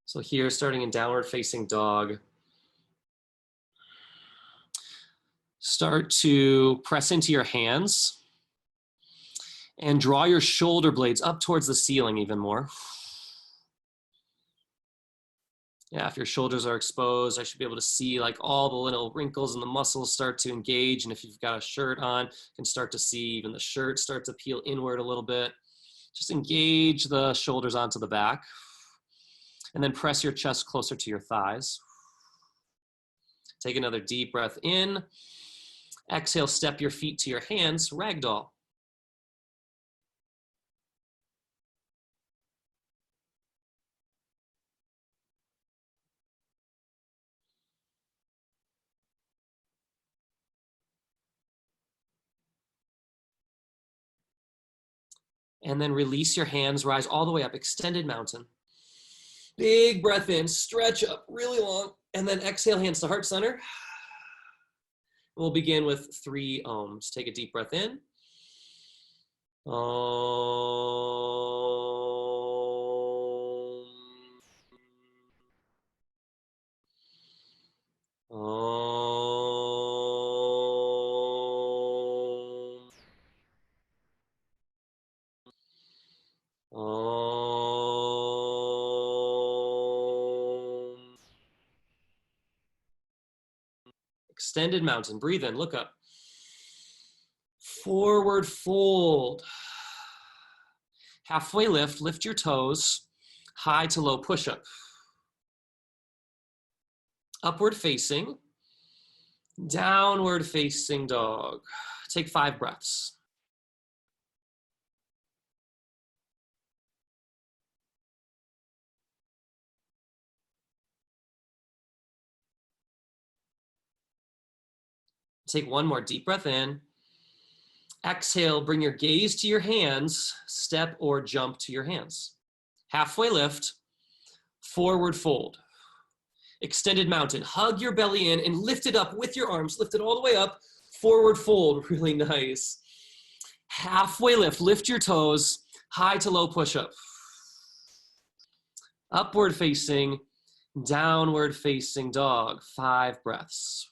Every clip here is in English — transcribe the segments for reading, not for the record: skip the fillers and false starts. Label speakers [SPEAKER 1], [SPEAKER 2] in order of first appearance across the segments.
[SPEAKER 1] So here, starting in downward facing dog, start to press into your hands and draw your shoulder blades up towards the ceiling even more. Yeah, if your shoulders are exposed, I should be able to see like all the little wrinkles and the muscles start to engage. And if you've got a shirt on, you can start to see even the shirt start to peel inward a little bit. Just engage the shoulders onto the back. And then press your chest closer to your thighs. Take another deep breath in. Exhale, step your feet to your hands, ragdoll. And then release your hands, rise all the way up, extended mountain. Big breath in, stretch up really long, and then exhale, hands to heart center. We'll begin with 3 ohms. Take a deep breath in. Om. Om. Om. Extended mountain. Breathe in, look up. Forward fold. Halfway lift, lift your toes. High to low push-up. Upward facing. Downward facing dog. Take 5 breaths. Take 1 more deep breath in. Exhale, bring your gaze to your hands, step or jump to your hands. Halfway lift, forward fold. Extended mountain, hug your belly in and lift it up with your arms, lift it all the way up, forward fold, really nice. Halfway lift your toes, high to low push-up. Upward facing, downward facing dog, 5 breaths.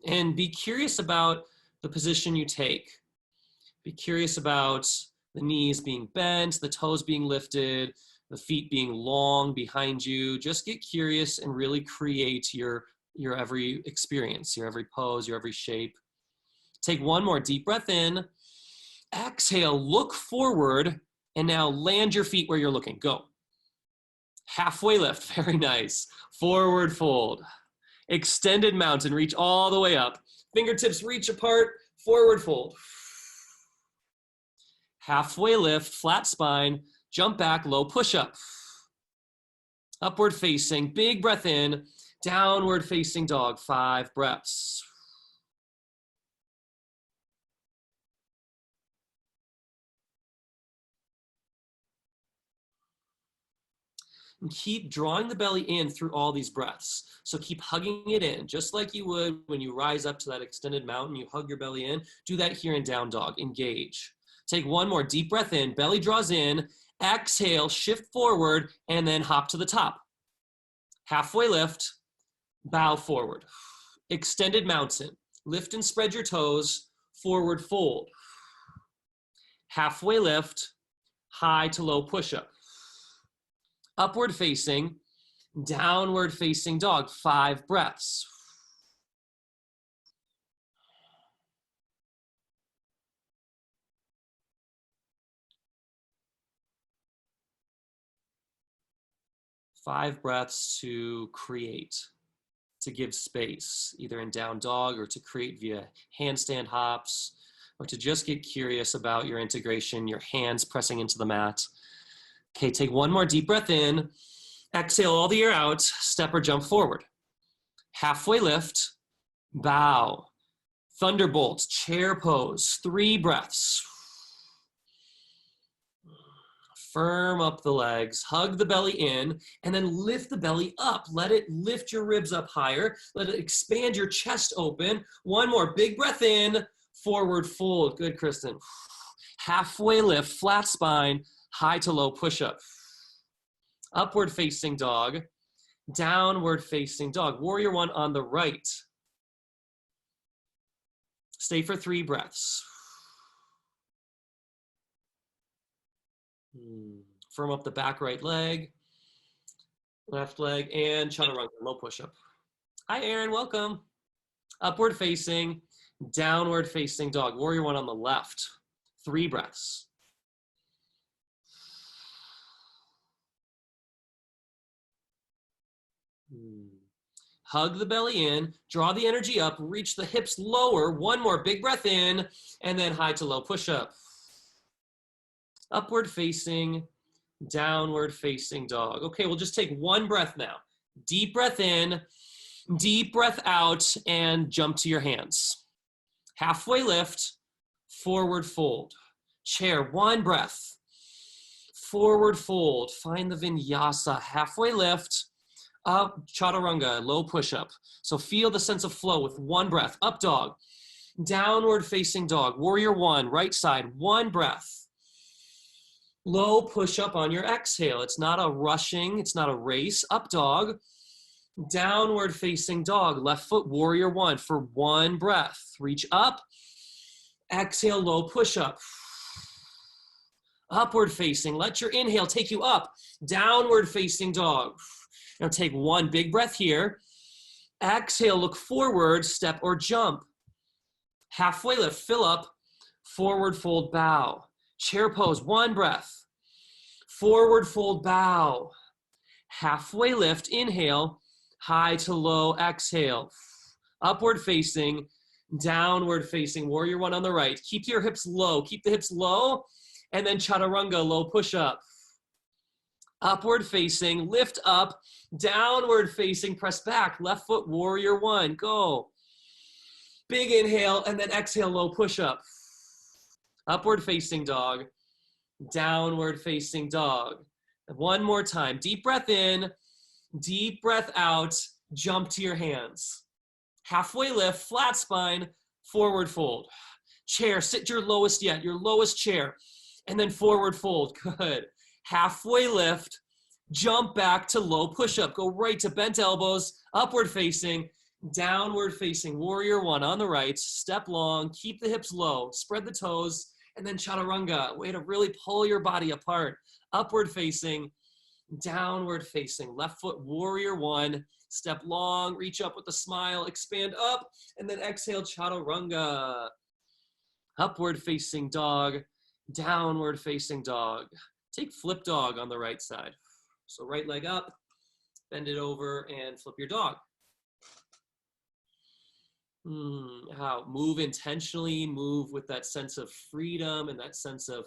[SPEAKER 1] And be curious about the position you take. Be curious about the knees being bent, the toes being lifted, the feet being long behind you. Just get curious and really create your every experience, your every pose, your every shape. Take 1 more deep breath in. Exhale, look forward, and now land your feet where you're looking. Go. Halfway lift, very nice. Forward fold. Extended mountain, reach all the way up. Fingertips reach apart, forward fold. Halfway lift, flat spine, jump back, low push-up. Upward facing, big breath in, downward facing dog, 5 breaths. And keep drawing the belly in through all these breaths. So keep hugging it in, just like you would when you rise up to that extended mountain, you hug your belly in. Do that here in down dog, engage. Take 1 more deep breath in, belly draws in, exhale, shift forward, and then hop to the top. Halfway lift, bow forward. Extended mountain, lift and spread your toes, forward fold. Halfway lift, high to low push-up. Upward facing, downward facing dog, 5 breaths. Five breaths to create, to give space, either in down dog or to create via handstand hops, or to just get curious about your integration, your hands pressing into the mat. Okay, take 1 more deep breath in. Exhale all the air out, step or jump forward. Halfway lift, bow. Thunderbolt, chair pose, 3 breaths. Firm up the legs, hug the belly in, and then lift the belly up. Let it lift your ribs up higher. Let it expand your chest open. 1 more, big breath in, forward fold. Good, Kristen. Halfway lift, flat spine, high to low push-up. Upward facing dog, downward facing dog. Warrior one on the right. Stay for 3 breaths. Firm up the back right leg, left leg, and chaturanga, low push-up. Hi, Aaron, welcome. Upward facing, downward facing dog. Warrior one on the left. 3 breaths. Hug the belly in, draw the energy up, reach the hips lower. 1 more big breath in, and then high to low push-up. Upward facing, downward facing dog. Okay, we'll just take 1 breath now. Deep breath in, deep breath out, and jump to your hands. Halfway lift, forward fold. Chair, 1 breath. Forward fold, find the vinyasa. Halfway lift, up, chaturanga, low push-up. So feel the sense of flow with 1 breath. Up dog, downward facing dog. Warrior one, right side, 1 breath. Low push-up on your exhale. It's not a rushing, it's not a race. Up dog, downward facing dog. Left foot, warrior one for 1 breath. Reach up, exhale, low push-up. Upward facing, let your inhale take you up. Downward facing dog. Now take 1 big breath here. Exhale, look forward, step or jump. Halfway lift, fill up, forward fold, bow. Chair pose, 1 breath. Forward fold, bow. Halfway lift, inhale, high to low, exhale. Upward facing, downward facing, warrior one on the right. Keep your hips low, keep the hips low, and then chaturanga, low push-up. Upward facing, lift up, downward facing, press back, left foot, warrior one, go. Big inhale, and then exhale, low push-up. Upward facing dog, downward facing dog. 1 more time, deep breath in, deep breath out, jump to your hands. Halfway lift, flat spine, forward fold. Chair, sit your lowest yet, your lowest chair, and then forward fold, good. Halfway lift, jump back to low push-up. Go right to bent elbows, upward facing, downward facing, warrior one on the right, step long, keep the hips low, spread the toes, and then chaturanga, way to really pull your body apart. Upward facing, downward facing, left foot, warrior one, step long, reach up with a smile, expand up, and then exhale, chaturanga. Upward facing dog, downward facing dog. Take flip dog on the right side. So right leg up, bend it over, and flip your dog. How move intentionally, move with that sense of freedom and that sense of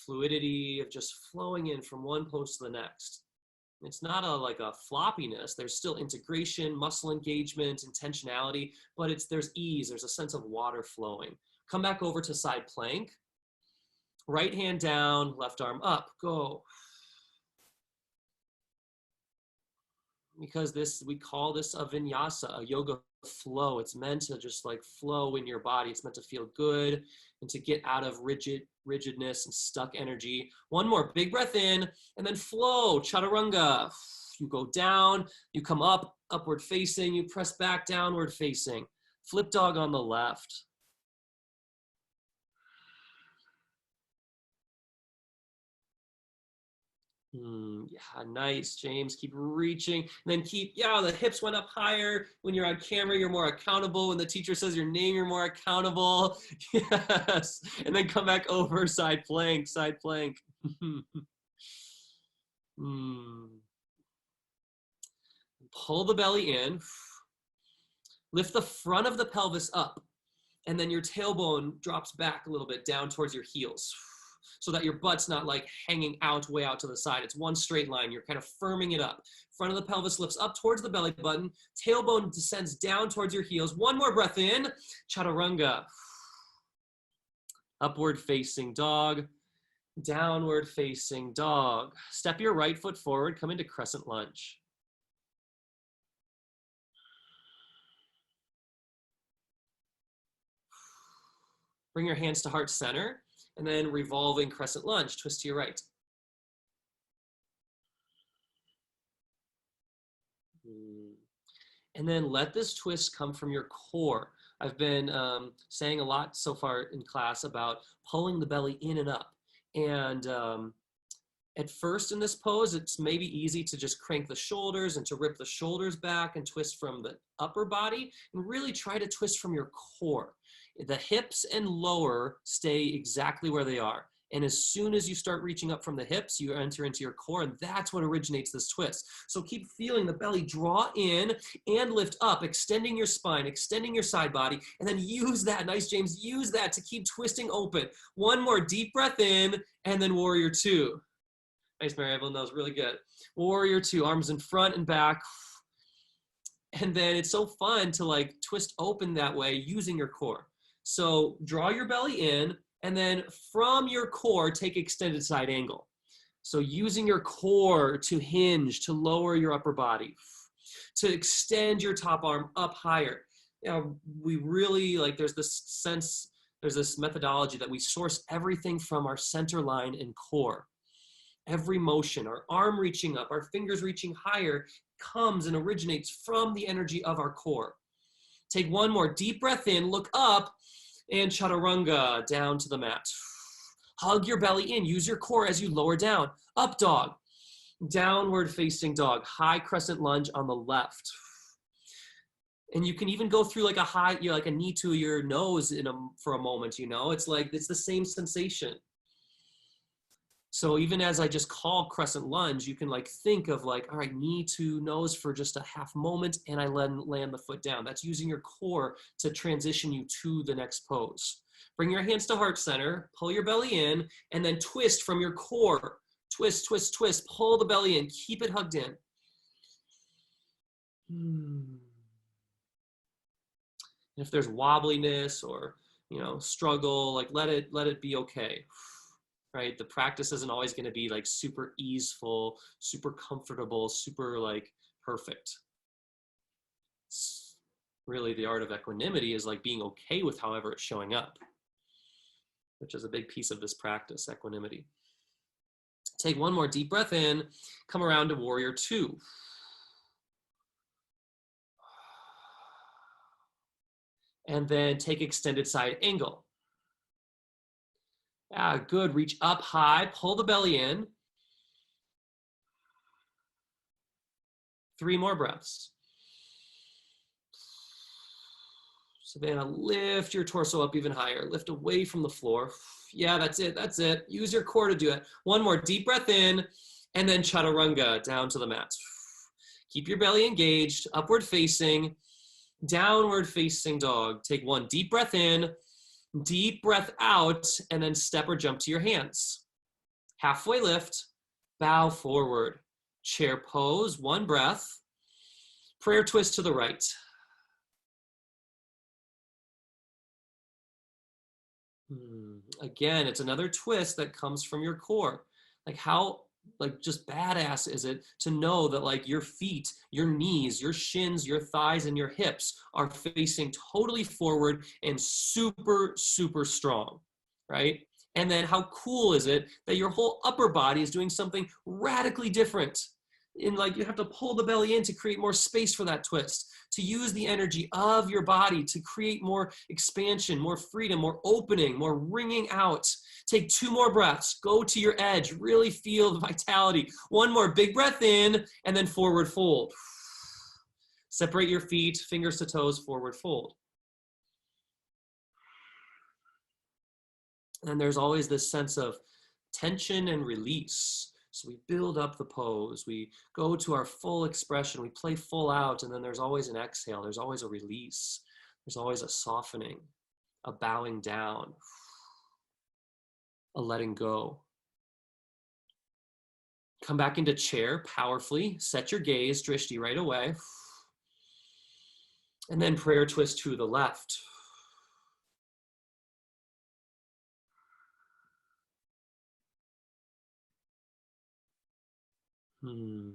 [SPEAKER 1] fluidity of just flowing in from one pose to the next. It's not like a floppiness. There's still integration, muscle engagement, intentionality, but there's ease. There's a sense of water flowing. Come back over to side plank. Right hand down, left arm up, go. Because we call this a vinyasa, a yoga flow. It's meant to just like flow in your body. It's meant to feel good and to get out of rigidness and stuck energy. 1 more big breath in, and then flow, chaturanga. You go down, you come up, upward facing, you press back, downward facing. Flip dog on the left. Yeah, nice, James. Keep reaching. And then the hips went up higher. When you're on camera, you're more accountable. When the teacher says your name, you're more accountable. Yes. And then come back over, side plank, side plank. Pull the belly in. Lift the front of the pelvis up. And then your tailbone drops back a little bit down towards your heels, so that your butt's not like hanging out way out to the side. It's one straight line. You're kind of firming it up. Front of the pelvis lifts up towards the belly button. Tailbone descends down towards your heels. 1 more breath in, chaturanga. Upward facing dog, downward facing dog. Step your right foot forward, come into crescent lunge. Bring your hands to heart center. And then revolving crescent lunge, twist to your right. And then let this twist come from your core. I've been saying a lot so far in class about pulling the belly in and up. And at first in this pose, it's maybe easy to just crank the shoulders and to rip the shoulders back and twist from the upper body, and really try to twist from your core. The hips and lower stay exactly where they are. And as soon as you start reaching up from the hips, you enter into your core, and that's what originates this twist. So keep feeling the belly draw in and lift up, extending your spine, extending your side body, and then use that, nice James, use that to keep twisting open. One more deep breath in, and then warrior two. Nice, Mary Evelyn, that was really good. Warrior two, arms in front and back. And then it's so fun to like twist open that way using your core. So draw your belly in, and then from your core, take extended side angle. So using your core to hinge, to lower your upper body, to extend your top arm up higher. You know, we really like, there's this sense, there's this methodology that we source everything from our center line and core. Every motion, our arm reaching up, our fingers reaching higher, comes and originates from the energy of our core. Take one more deep breath in, look up, and chaturanga, down to the mat. Hug your belly in, use your core as you lower down. Up dog, downward facing dog, high crescent lunge on the left. And you can even go through like a high, you know, like a knee to your nose for a moment, you know, it's like, it's the same sensation. So even as I just call crescent lunge, you can like think of like, all right, knee to nose for just a half moment, and I land the foot down. That's using your core to transition you to the next pose. Bring your hands to heart center, pull your belly in, and then twist from your core. Twist, twist, twist, pull the belly in, keep it hugged in. And if there's wobbliness or, you know, struggle, like let it be okay. Right? The practice isn't always going to be like super easeful, super comfortable, super like perfect. It's really the art of equanimity is like being okay with however it's showing up, which is a big piece of this practice, equanimity. Take one more deep breath in, come around to warrior two. And then take extended side angle. Ah, good. Reach up high, pull the belly in. 3 more breaths. Savanna, lift your torso up even higher. Lift away from the floor. Yeah, that's it. That's it. Use your core to do it. One more deep breath in, and then chaturanga, down to the mat. Keep your belly engaged, upward facing, downward facing dog. Take one deep breath in, deep breath out, and then step or jump to your hands. Halfway lift, bow forward. Chair pose, 1 breath. Prayer twist to the right. Again, it's another twist that comes from your core. Like how like just badass is it to know that like your feet, your knees, your shins, your thighs, and your hips are facing totally forward and super, super strong, right? And then how cool is it that your whole upper body is doing something radically different? And like you have to pull the belly in to create more space for that twist, to use the energy of your body to create more expansion, more freedom, more opening, more ringing out. Take 2 more breaths, go to your edge, really feel the vitality. 1 more big breath in, and then forward fold. Separate your feet, fingers to toes, forward fold. And there's always this sense of tension and release. So we build up the pose, we go to our full expression, we play full out, and then there's always an exhale, there's always a release, there's always a softening, a bowing down, a letting go. Come back into chair powerfully, set your gaze, drishti right away, and then prayer twist to the left. Hmm.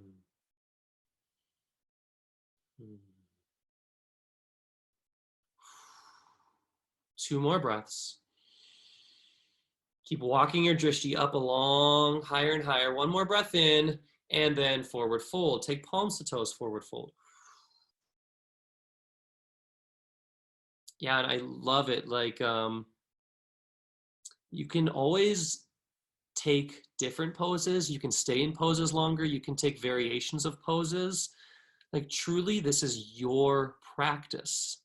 [SPEAKER 1] 2 more breaths. Keep walking your drishti up along, higher and higher. 1 more breath in, and then forward fold. Take palms to toes, forward fold. Yeah, and I love it. Like, you can always take different poses. You can stay in poses longer. You can take variations of poses. Like, truly, this is your practice.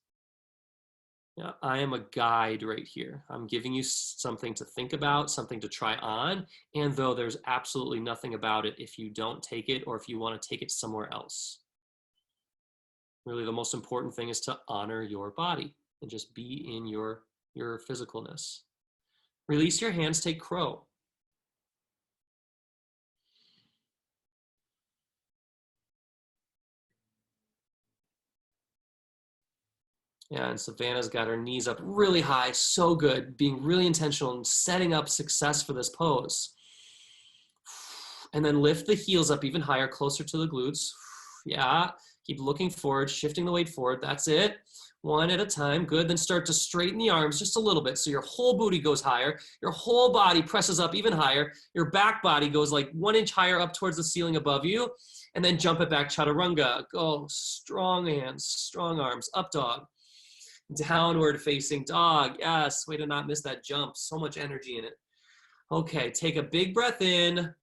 [SPEAKER 1] Yeah, I am a guide right here. I'm giving you something to think about, something to try on. And though there's absolutely nothing about it if you don't take it or if you want to take it somewhere else. Really, the most important thing is to honor your body and just be in your physicalness. Release your hands, take crow. Yeah, and Savanna's got her knees up really high, so good, being really intentional and setting up success for this pose. And then lift the heels up even higher, closer to the glutes. Yeah, keep looking forward, shifting the weight forward. That's it. One at a time. Good. Then start to straighten the arms just a little bit. So your whole booty goes higher. Your whole body presses up even higher. Your back body goes like 1 inch higher up towards the ceiling above you. And then jump it back, chaturanga. Go. Strong hands, strong arms. Up dog. Downward facing dog. Yes. Way to not miss that jump. So much energy in it. Okay. Take a big breath in.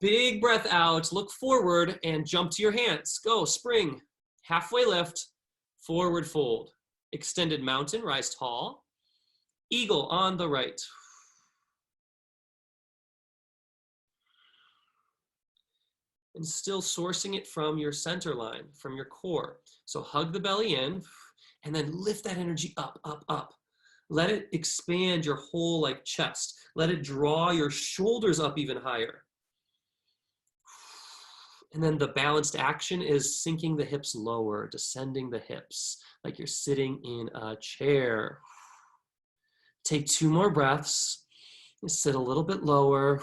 [SPEAKER 1] Big breath out, look forward and jump to your hands. Go, spring, halfway lift, forward fold. Extended mountain, rise tall. Eagle on the right. And still sourcing it from your center line, from your core. So hug the belly in and then lift that energy up, up, up. Let it expand your whole like chest. Let it draw your shoulders up even higher. And then the balanced action is sinking the hips lower, descending the hips, like you're sitting in a chair. Take 2 more breaths. Sit a little bit lower.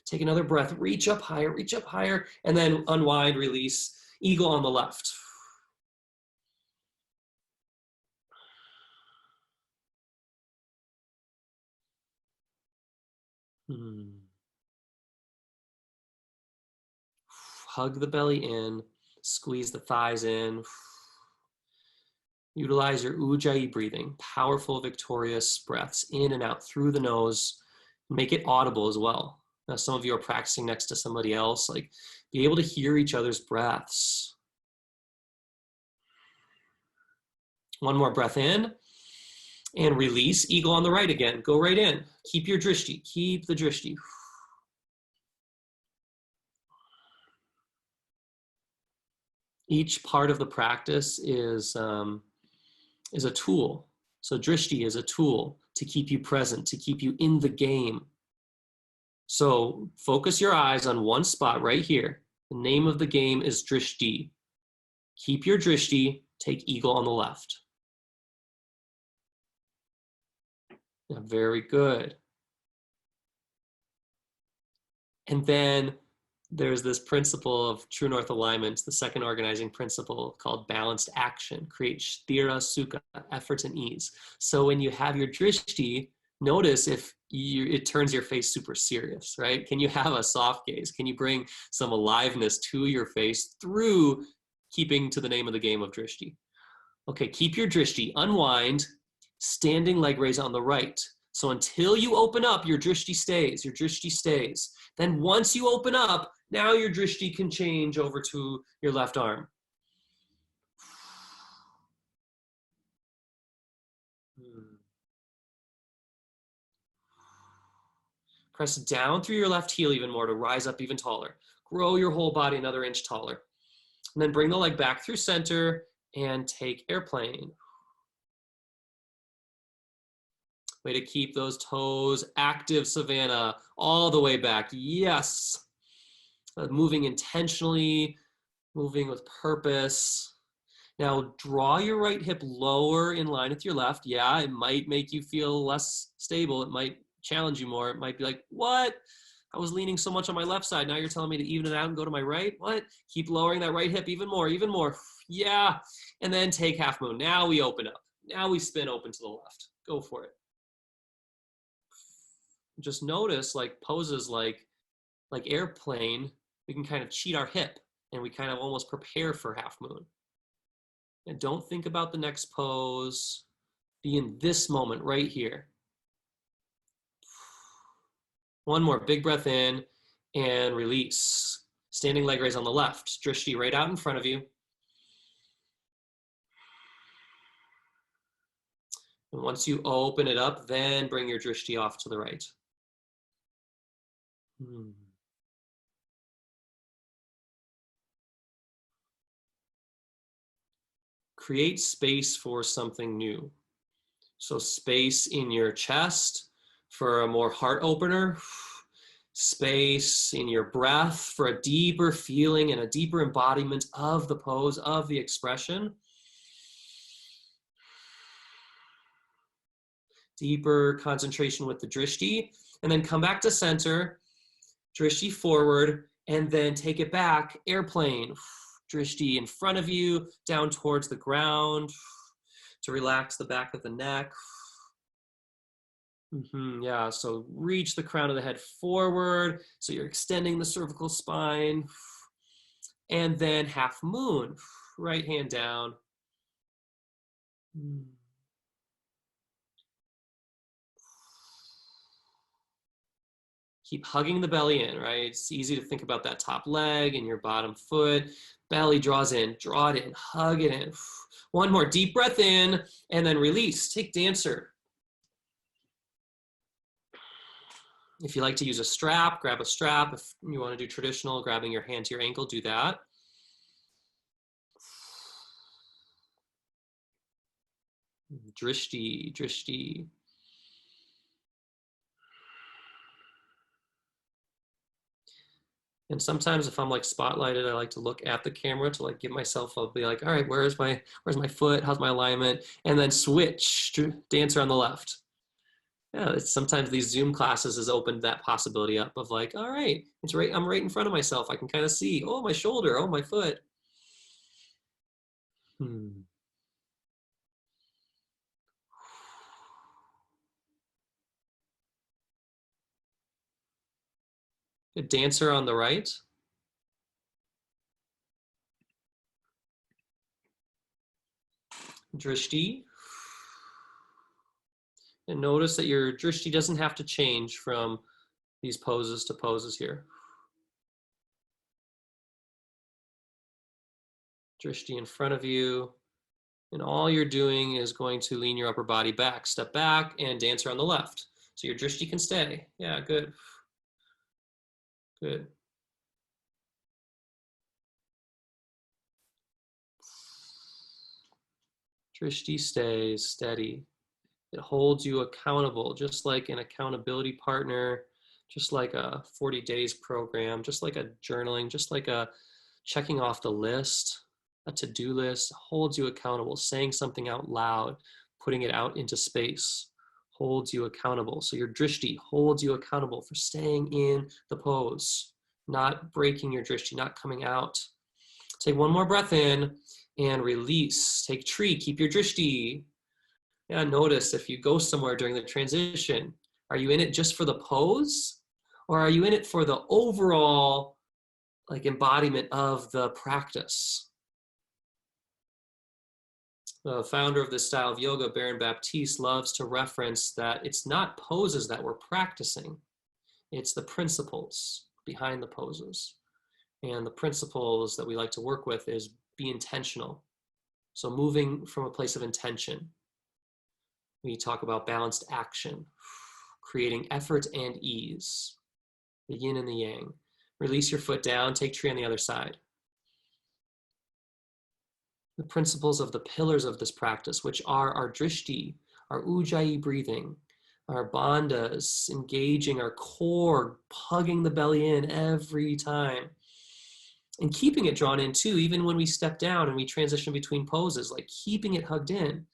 [SPEAKER 1] Take another breath. Reach up higher, and then unwind, release. Eagle on the left. Hug the belly in. Squeeze the thighs in. Utilize your Ujjayi breathing, powerful, victorious breaths in and out through the nose. Make it audible as well. Now, some of you are practicing next to somebody else, like be able to hear each other's breaths. One more breath in and release. Eagle on the right again. Go right in. Keep your drishti. Keep the drishti. Each part of the practice is a tool. So drishti is a tool to keep you present, to keep you in the game. So focus your eyes on one spot right here. The name of the game is drishti. Keep your drishti, take eagle on the left. Yeah, very good. And then there's this principle of true north alignment, the second organizing principle called balanced action, create sthira sukha, effort and ease. So when you have your drishti, notice if it turns your face super serious, right? Can you have a soft gaze? Can you bring some aliveness to your face through keeping to the name of the game of drishti? Okay, keep your drishti, unwind, standing leg raise on the right. So until you open up, your drishti stays, your drishti stays. Then once you open up, now your drishti can change over to your left arm. Press down through your left heel even more to rise up even taller. Grow your whole body another inch taller. And then bring the leg back through center and take airplane. Way to keep those toes active, Savanna, all the way back. Yes. Moving intentionally, moving with purpose. Now draw your right hip lower in line with your left. Yeah, it might make you feel less stable. It might challenge you more. It might be like, what? I was leaning so much on my left side. Now you're telling me to even it out and go to my right? What? Keep lowering that right hip even more, even more. Yeah. And then take half moon. Now we open up. Now we spin open to the left. Go for it. Just notice like poses like airplane, we can kind of cheat our hip and we kind of almost prepare for half moon. And don't think about the next pose. Be in this moment right here. One more big breath in and release. Standing leg raise on the left. Drishti right out in front of you. And once you open it up, then bring your drishti off to the right. Create space for something new. So space in your chest for a more heart opener. Space in your breath for a deeper feeling and a deeper embodiment of the pose, of the expression. Deeper concentration with the drishti, and then come back to center, drishti forward, and then take it back, airplane. Drishti in front of you, down towards the ground to relax the back of the neck. Yeah, so reach the crown of the head forward, so you're extending the cervical spine. And then half moon, right hand down. Keep hugging the belly in, right? It's easy to think about that top leg and your bottom foot. Belly draws in, draw it in, hug it in. One more deep breath in, and then release. Take dancer. If you like to use a strap, grab a strap. If you want to do traditional, grabbing your hand to your ankle, do that. Drishti, drishti. And sometimes if I'm like spotlighted, I like to look at the camera to like give myself, I'll be like, all right, where's my foot? How's my alignment? And then switch, dancer on the left. Yeah, it's sometimes these Zoom classes has opened that possibility up of like, all right, it's right, I'm right in front of myself. I can kind of see, oh, my shoulder, oh, my foot. A dancer on the right. Drishti. And notice that your drishti doesn't have to change from these poses to poses here. Drishti in front of you. And all you're doing is going to lean your upper body back. Step back and dancer on the left. So your drishti can stay. Yeah, good. Good. Drishti stays steady. It holds you accountable, just like an accountability partner, just like a 40 days program, just like a journaling, just like a checking off the list, a to-do list, holds you accountable. Saying something out loud, putting it out into space, holds you accountable. So your drishti holds you accountable for staying in the pose, not breaking your drishti, not coming out. Take one more breath in and release. Take tree, keep your drishti. Yeah, notice if you go somewhere during the transition, are you in it just for the pose? Or are you in it for the overall like embodiment of the practice? The founder of this style of yoga, Baron Baptiste, loves to reference that it's not poses that we're practicing. It's the principles behind the poses. And the principles that we like to work with is be intentional. So moving from a place of intention. We talk about balanced action, creating effort and ease, the yin and the yang. Release your foot down, take tree on the other side. The principles of the pillars of this practice, which are our drishti, our ujjayi breathing, our bandhas, engaging our core, hugging the belly in every time. And keeping it drawn in too, even when we step down and we transition between poses, like keeping it hugged in.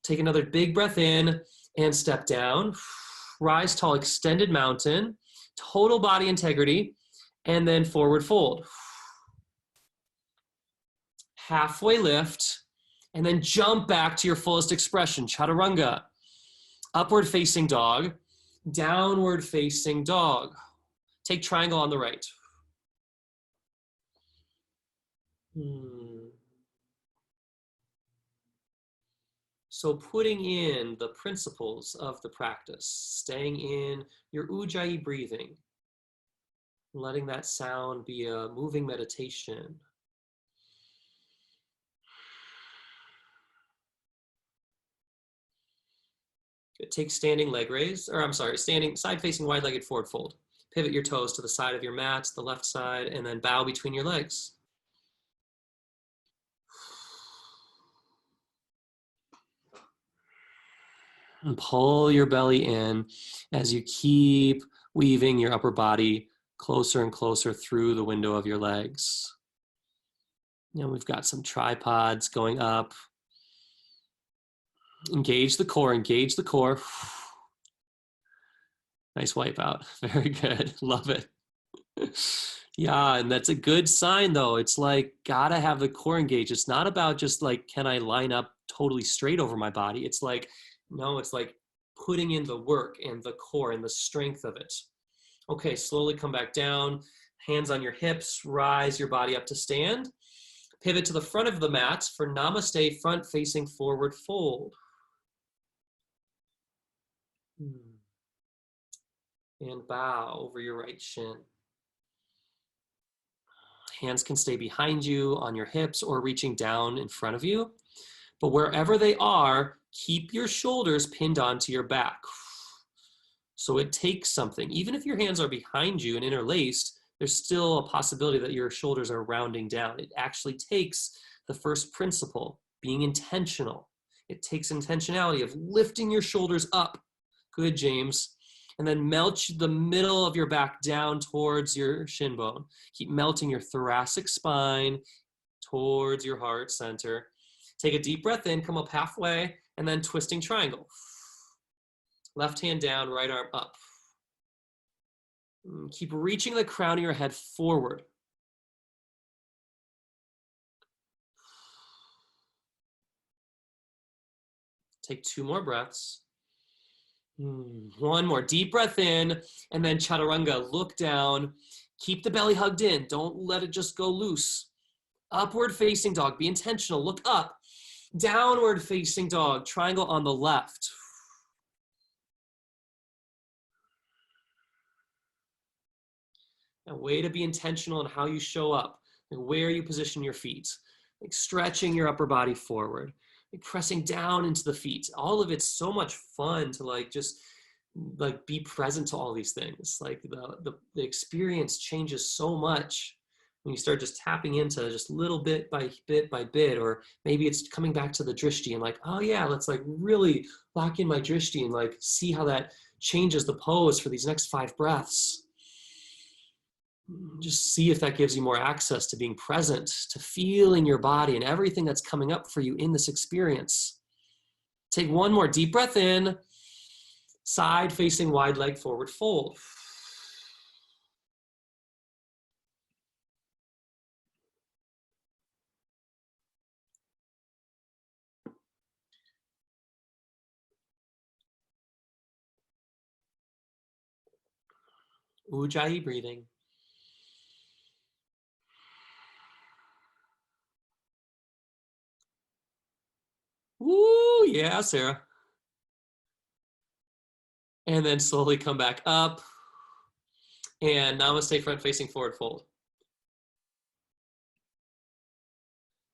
[SPEAKER 1] Take another big breath in and step down. Rise tall, extended mountain, total body integrity, and then forward fold. Halfway lift, and then jump back to your fullest expression, chaturanga. Upward facing dog, downward facing dog. Take triangle on the right. So putting in the principles of the practice, staying in your ujjayi breathing, letting that sound be a moving meditation. Take standing leg raise, or I'm sorry, standing side facing wide legged forward fold. Pivot your toes to the side of your mat, the left side, and then bow between your legs. And pull your belly in as you keep weaving your upper body closer and closer through the window of your legs. And we've got some tripods going up. Engage the core, engage the core. Nice wipe out. Very good. Love it. Yeah, and that's a good sign though. It's like, gotta have the core engaged. It's not about just like, can I line up totally straight over my body? It's like, no, it's like putting in the work and the core and the strength of it. Okay, slowly come back down. Hands on your hips, rise your body up to stand. Pivot to the front of the mat for Namaste, front facing forward fold. And bow over your right shin. Hands can stay behind you on your hips or reaching down in front of you. But wherever they are, keep your shoulders pinned onto your back. So it takes something. Even if your hands are behind you and interlaced, there's still a possibility that your shoulders are rounding down. It actually takes the first principle, being intentional. It takes intentionality of lifting your shoulders up. Good, James. And then melt the middle of your back down towards your shin bone. Keep melting your thoracic spine towards your heart center. Take a deep breath in, come up halfway, and then twisting triangle. Left hand down, right arm up. Keep reaching the crown of your head forward. Take 2 more breaths. One more deep breath in, and then chaturanga, look down, keep the belly hugged in, don't let it just go loose. Upward facing dog, be intentional, look up. Downward facing dog, triangle on the left. A way to be intentional in how you show up and where you position your feet, like stretching your upper body forward, like pressing down into the feet. All of it's so much fun to like just like be present to all these things. Like the experience changes so much when you start just tapping into just little bit by bit, or maybe it's coming back to the drishti and like, oh yeah, let's like really lock in my drishti and like see how that changes the pose for these next 5 breaths. Just see if that gives you more access to being present, to feeling your body and everything that's coming up for you in this experience. Take 1 more deep breath in, side facing wide leg forward fold. Ujjayi breathing. Woo, yeah, Sarah. And then slowly come back up. And namaste, front facing forward fold.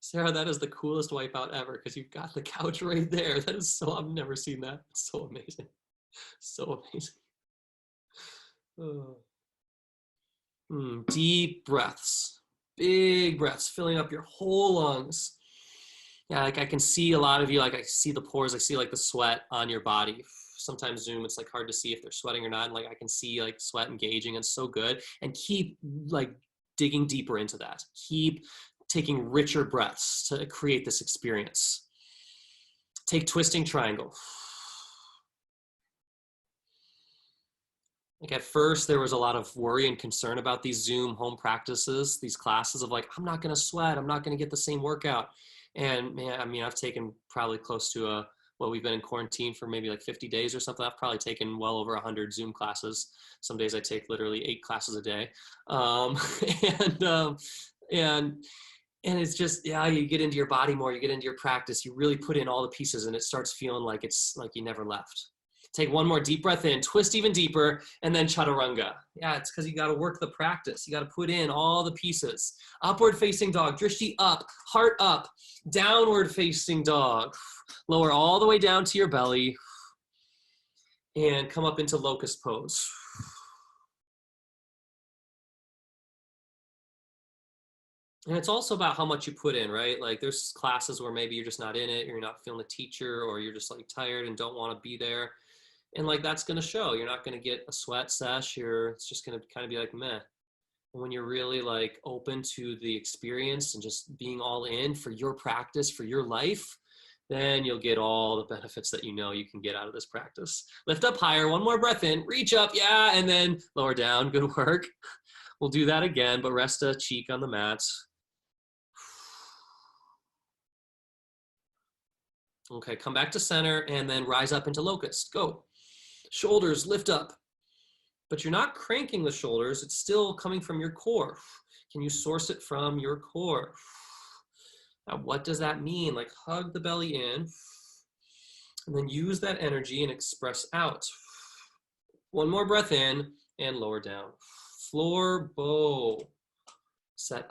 [SPEAKER 1] Sarah, that is the coolest wipeout ever because you've got the couch right there. That is so, I've never seen that. It's so amazing. So amazing. Oh. Deep breaths, big breaths, filling up your whole lungs. Yeah, like I can see a lot of you, like I see the pores, I see like the sweat on your body. Sometimes Zoom, it's like hard to see if they're sweating or not. And like I can see like sweat engaging. It's so good. And keep like digging deeper into that. Keep taking richer breaths to create this experience. Take twisting triangle. Like at first there was a lot of worry and concern about these Zoom home practices, these classes of like, I'm not going to sweat. I'm not going to get the same workout. And man, I mean, I've taken probably close to we've been in quarantine for maybe like 50 days or something. I've probably taken well over 100 Zoom classes. Some days I take literally 8 classes a day. And And it's just, yeah, you get into your body more, you get into your practice, you really put in all the pieces and it starts feeling like it's like you never left. Take one more deep breath in, twist even deeper, and then chaturanga. Yeah, it's because you got to work the practice. You got to put in all the pieces. Upward facing dog, drishti up, heart up, downward facing dog. Lower all the way down to your belly and come up into locust pose. And it's also about how much you put in, right? Like there's classes where maybe you're just not in it, or you're not feeling the teacher, or you're just like tired and don't want to be there. And like that's going to show. You're not going to get a sweat sesh. It's just going to kind of be like meh. And when you're really like open to the experience and just being all in for your practice, for your life, then you'll get all the benefits that you know you can get out of this practice. Lift up higher, one more breath in, reach up, yeah, and then lower down, good work. We'll do that again, but rest a cheek on the mat. Okay, come back to center and then rise up into locust, go. Shoulders lift up, but you're not cranking the shoulders, it's still coming from your core. Can you source it from your core? Now, what does that mean? Like hug the belly in and then use that energy and express out. One more breath in and lower down. Floor bow. Set